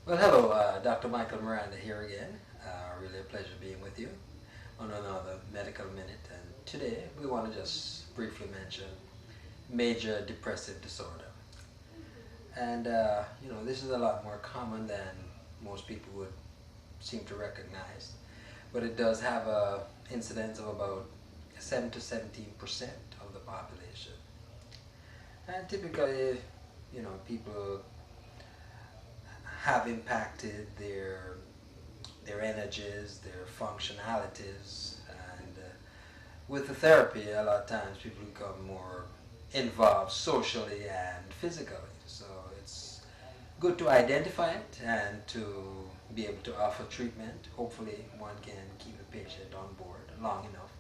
Well, hello, Dr. Michael Mirander here again. Really a pleasure being with you on another Medical Minute. And today we want to just briefly mention major depressive disorder. And, this is a lot more common than most people would seem to recognize. But it does have a incidence of about 7 to 17% of the population. And typically, people have impacted their energies, their functionalities, and with the therapy, a lot of times people become more involved socially and physically. So it's good to identify it and to be able to offer treatment. Hopefully, one can keep the patient on board long enough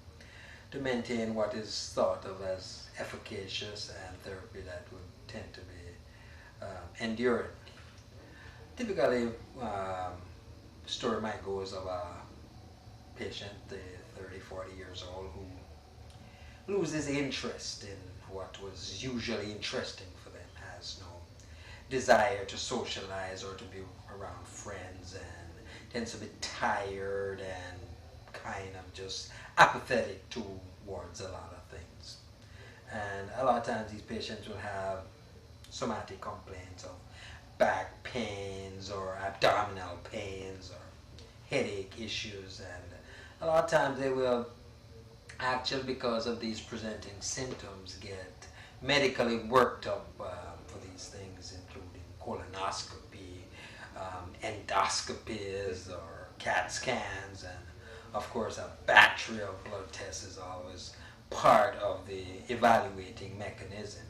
to maintain what is thought of as efficacious and therapy that would tend to be enduring. Typically, story might go as of a patient, 30, 40 years old, who loses interest in what was usually interesting for them, has no desire to socialize or to be around friends, and tends to be tired and kind of just apathetic towards a lot of things. And a lot of times these patients will have somatic complaints of back pains or abdominal pains or headache issues, and a lot of times they will actually, because of these presenting symptoms, get medically worked up for these things, including colonoscopy, endoscopies, or CAT scans, and of course a battery of blood tests is always part of the evaluating mechanism.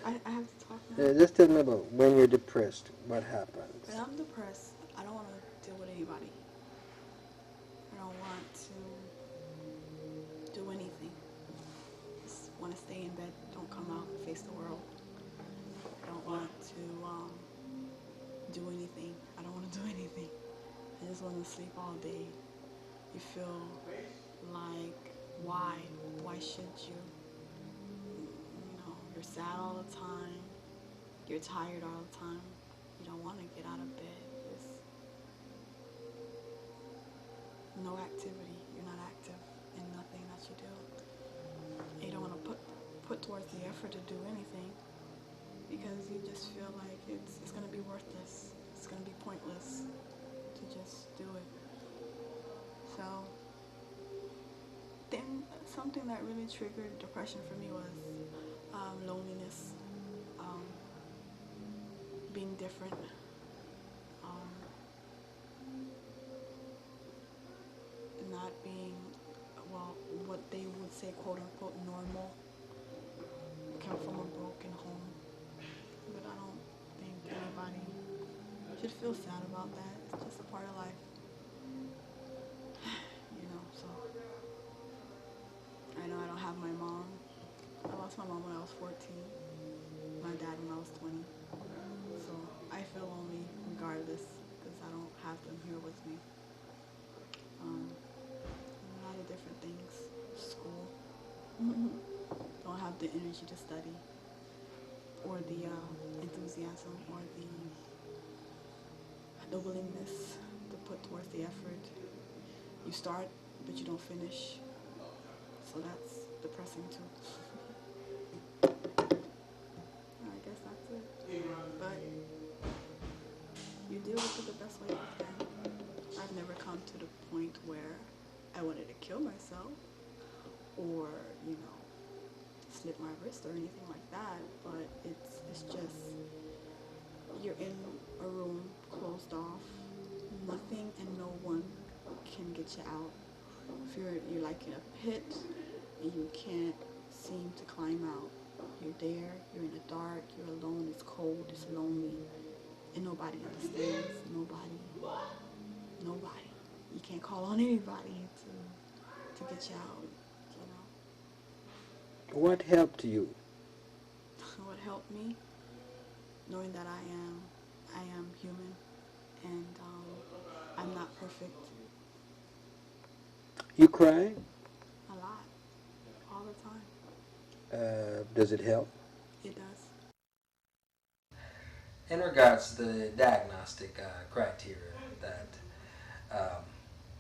I have to talk now. Just tell me about when you're depressed, what happens? When I'm depressed, I don't want to deal with anybody. I don't want to do anything. Just want to stay in bed, don't come out and face the world. I don't want to do anything. I don't want to do anything. I just want to sleep all day. You feel like, why? Why should you? You're sad all the time. You're tired all the time. You don't want to get out of bed. There's no activity. You're not active in nothing that you do. You don't want to put towards the effort to do anything because you just feel like it's going to be worthless. It's going to be pointless to just do it. So then something that really triggered depression for me was loneliness, being different, not being, well, what they would say, quote unquote, normal. I come from a broken home, but I don't think anybody should feel sad about that. It's just a part of life, so I know I don't have my mom. I lost my mom when I was 14, my dad when I was 20, so I feel lonely regardless because I don't have them here with me. A lot of different things. School. Don't have the energy to study or the enthusiasm or the willingness to put towards the effort. You start, but you don't finish, so that's depressing too. I guess that's it. But you deal with it the best way you can. I've never come to the point where I wanted to kill myself or, slit my wrist or anything like that. But it's just you're in a room closed off. Nothing and no one can get you out. If you're like in a pit and you can't seem to climb out. You're there, you're in the dark, you're alone, it's cold, it's lonely, and nobody understands, nobody. You can't call on anybody to get you out, What helped you? What helped me? Knowing that I am human, and I'm not perfect. You cry? A lot, all the time. Does it help? It does. in regards to the diagnostic criteria that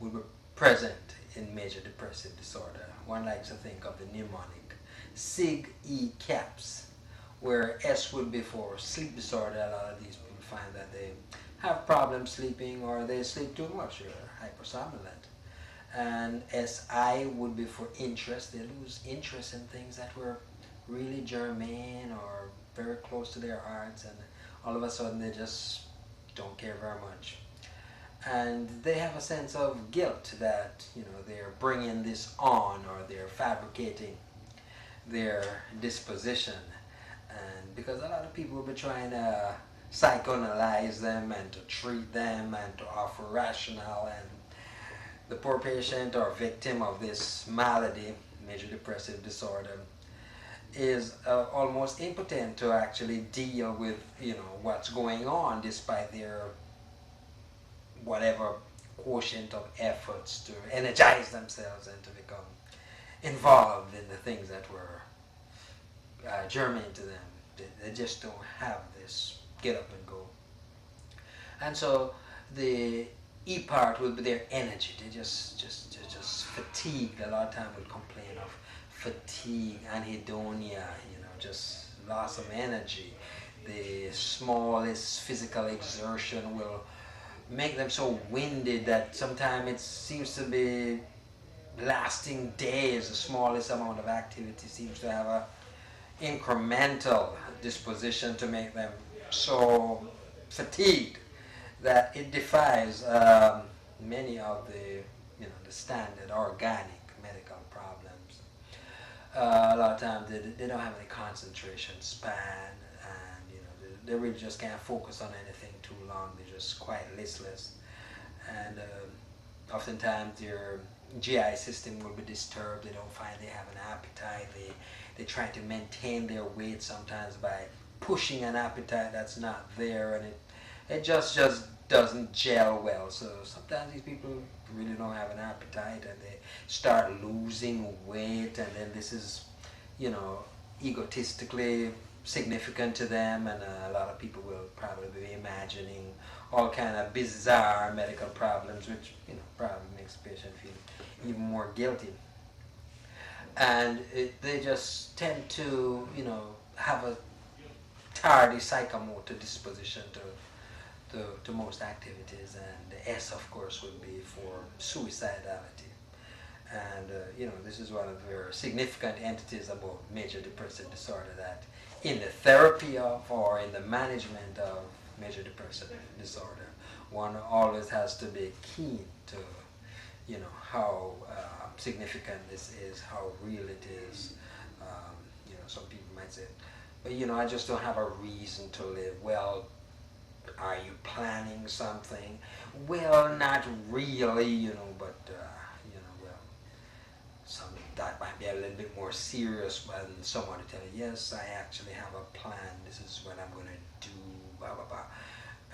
will be present in major depressive disorder, one likes to think of the mnemonic SIG-E CAPS, where S would be for sleep disorder. A lot of these people find that they have problems sleeping, or they sleep too much, or hypersomnolent. And SI would be for interest. They lose interest in things that were really germane or very close to their hearts, and all of a sudden they just don't care very much. And they have a sense of guilt that, they're bringing this on, or they're fabricating their disposition. And because a lot of people will be trying to psychoanalyze them and to treat them and to offer rationale, and the poor patient or victim of this malady, major depressive disorder, is almost impotent to actually deal with what's going on, despite their whatever quotient of efforts to energize themselves and to become involved in the things that were germane to them. They just don't have this get up and go. And so the E part will be their energy. They just fatigued. A lot of time will complain of fatigue, anhedonia, just loss of energy. The smallest physical exertion will make them so winded that sometimes it seems to be lasting days. The smallest amount of activity seems to have a incremental disposition to make them so fatigued that it defies many of the the standard organic medical problems. A lot of times they don't have any concentration span, and they really just can't focus on anything too long. They're just quite listless, and oftentimes their GI system will be disturbed. They don't find they have an appetite. They try to maintain their weight sometimes by pushing an appetite that's not there, and it just doesn't gel well. So sometimes these people really don't have an appetite, and they start losing weight, and then this is egotistically significant to them, and a lot of people will probably be imagining all kind of bizarre medical problems, which probably makes the patient feel even more guilty. And they just tend to have a tardy psychomotor disposition to most activities, and the S, of course, would be for suicidality. And this is one of the very significant entities about major depressive disorder, that in the therapy of, or in the management of major depressive disorder, one always has to be keen to how significant this is, how real it is. Some people might say, but I just don't have a reason to live. Well, are you planning something? Well, not really, but well, that might be a little bit more serious than someone to tell you, yes, I actually have a plan. This is what I'm going to do, blah blah blah.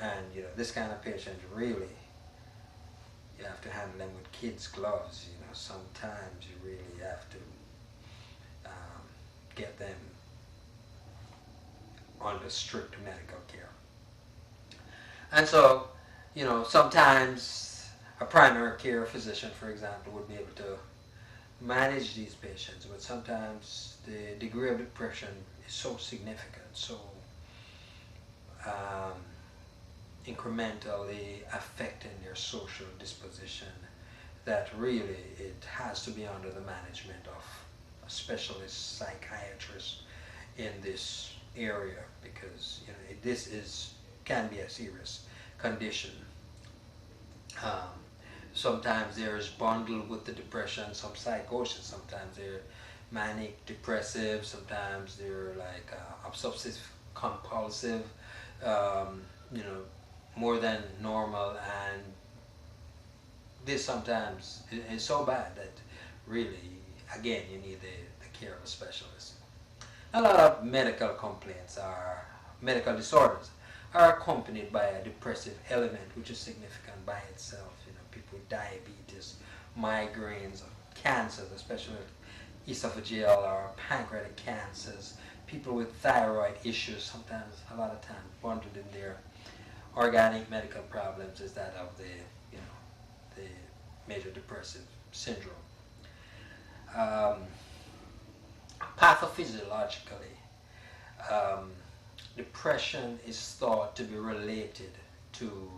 And this kind of patient, really, you have to handle them with kids' gloves. Sometimes you really have to get them under strict medical care. And so, sometimes a primary care physician, for example, would be able to manage these patients, but sometimes the degree of depression is so significant, so incrementally affecting their social disposition, that really it has to be under the management of a specialist psychiatrist in this area, because this can be a serious condition. Sometimes there's bundled with the depression some psychosis. Sometimes they're manic depressive. Sometimes they're like obsessive compulsive, more than normal, and this sometimes is so bad that really, again, you need the care of a specialist. A lot of medical complaints medical disorders are accompanied by a depressive element, which is significant by itself. People with diabetes, migraines, cancers, especially esophageal or pancreatic cancers, people with thyroid issues, sometimes a lot of times bundled in their organic medical problems is that of the major depressive syndrome. Pathophysiologically, depression is thought to be related to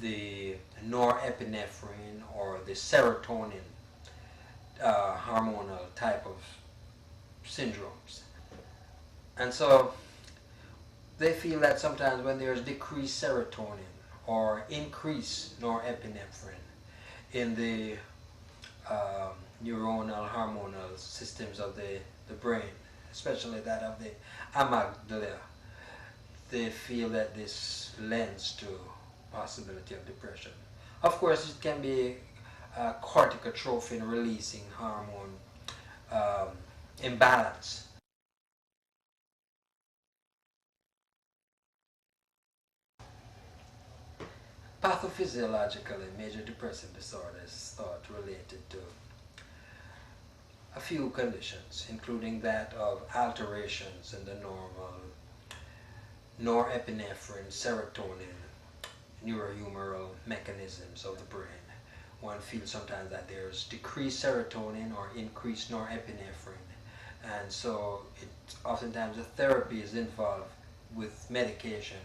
the norepinephrine or the serotonin hormonal type of syndromes. And so they feel that sometimes when there's decreased serotonin or increased norepinephrine in the neuronal hormonal systems of the brain, especially that of the amygdala, they feel that this lends to possibility of depression. Of course, it can be corticotrophin releasing hormone imbalance. Pathophysiologically, major depressive disorder is thought related to a few conditions, including that of alterations in the normal norepinephrine, serotonin, neurohumoral mechanisms of the brain. One feels sometimes that there's decreased serotonin or increased norepinephrine, and so oftentimes a therapy is involved with medication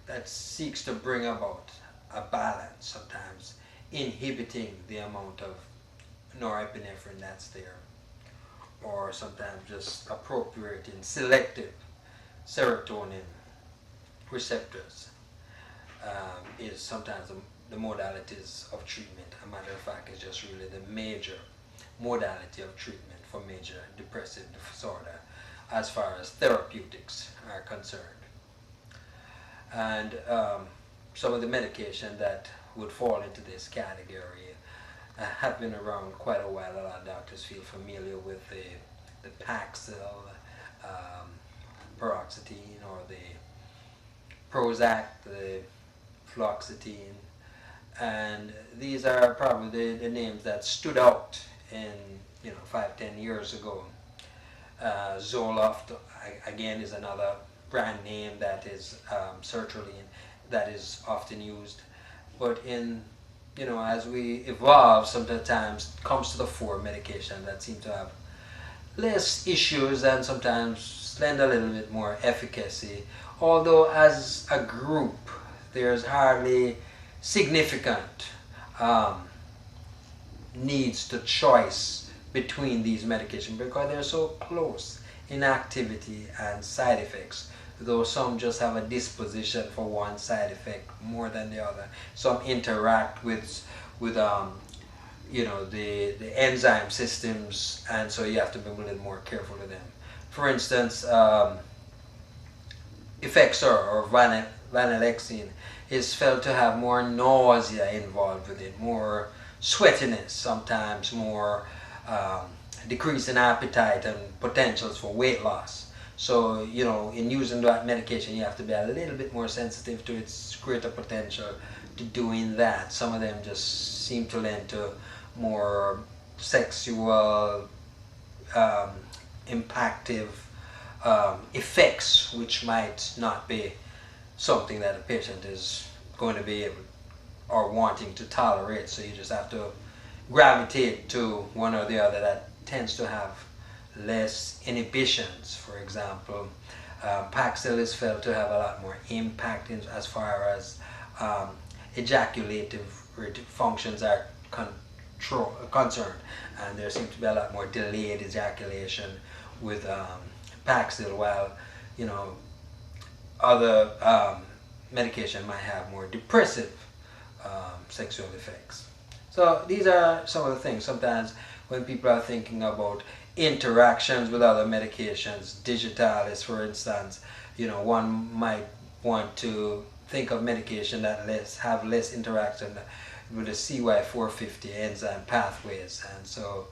that seeks to bring about a balance, sometimes inhibiting the amount of norepinephrine that's there, or sometimes just appropriating selective serotonin receptors is sometimes the modalities of treatment. A matter of fact, it's just really the major modality of treatment for major depressive disorder as far as therapeutics are concerned. And some of the medication that would fall into this category have been around quite a while. A lot of doctors feel familiar with the Paxil, paroxetine, or the Prozac, the fluoxetine, and these are probably the names that stood out in 5-10 years ago. Zoloft again is another brand name that is sertraline that is often used, but as we evolve, sometimes comes to the fore medication that seem to have less issues and sometimes lend a little bit more efficacy, although as a group there's hardly significant needs to choice between these medications because they're so close in activity and side effects, though some just have a disposition for one side effect more than the other. Some interact with the enzyme systems, and so you have to be a little more careful with them. For instance, Effexor or vanilexine is felt to have more nausea involved with it, more sweatiness, sometimes more decrease in appetite and potentials for weight loss. So, in using that medication, you have to be a little bit more sensitive to its greater potential to doing that. Some of them just seem to lend to more sexual, impactive effects, which might not be something that a patient is going to be able or wanting to tolerate. So you just have to gravitate to one or the other that tends to have less inhibitions. For example, Paxil is felt to have a lot more impact as far as ejaculative functions are concerned, and there seems to be a lot more delayed ejaculation with Paxil, while other medication might have more depressive sexual effects. So these are some of the things. Sometimes when people are thinking about interactions with other medications, digitalis for instance, one might want to think of medication that have less interaction with the CY450 enzyme pathways, and so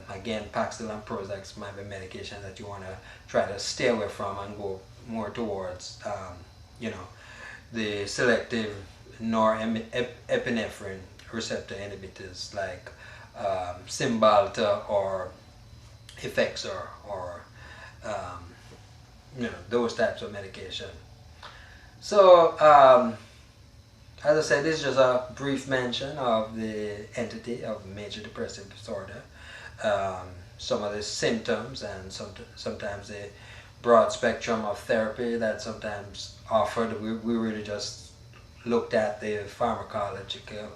again, Paxil and Prozac might be medication that you want to try to stay away from and go more towards the selective norepinephrine receptor inhibitors like Cymbalta or effects or those types of medication. So as I said, this is just a brief mention of the entity of major depressive disorder, some of the symptoms, and sometimes the broad spectrum of therapy that's sometimes offered. We really just looked at the pharmacological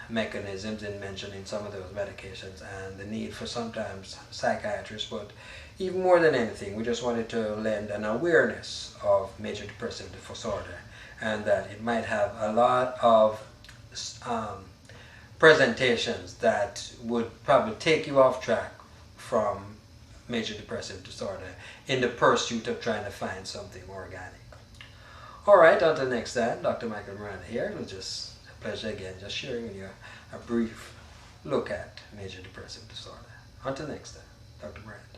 mechanisms in mentioning some of those medications and the need for sometimes psychiatrists, but even more than anything, we just wanted to lend an awareness of major depressive disorder, and that it might have a lot of presentations that would probably take you off track from major depressive disorder in the pursuit of trying to find something organic. Alright, until next time, Dr. Michael Mirander here. It was just a pleasure again, just sharing with you a brief look at major depressive disorder. Until next time, Dr. Mirander.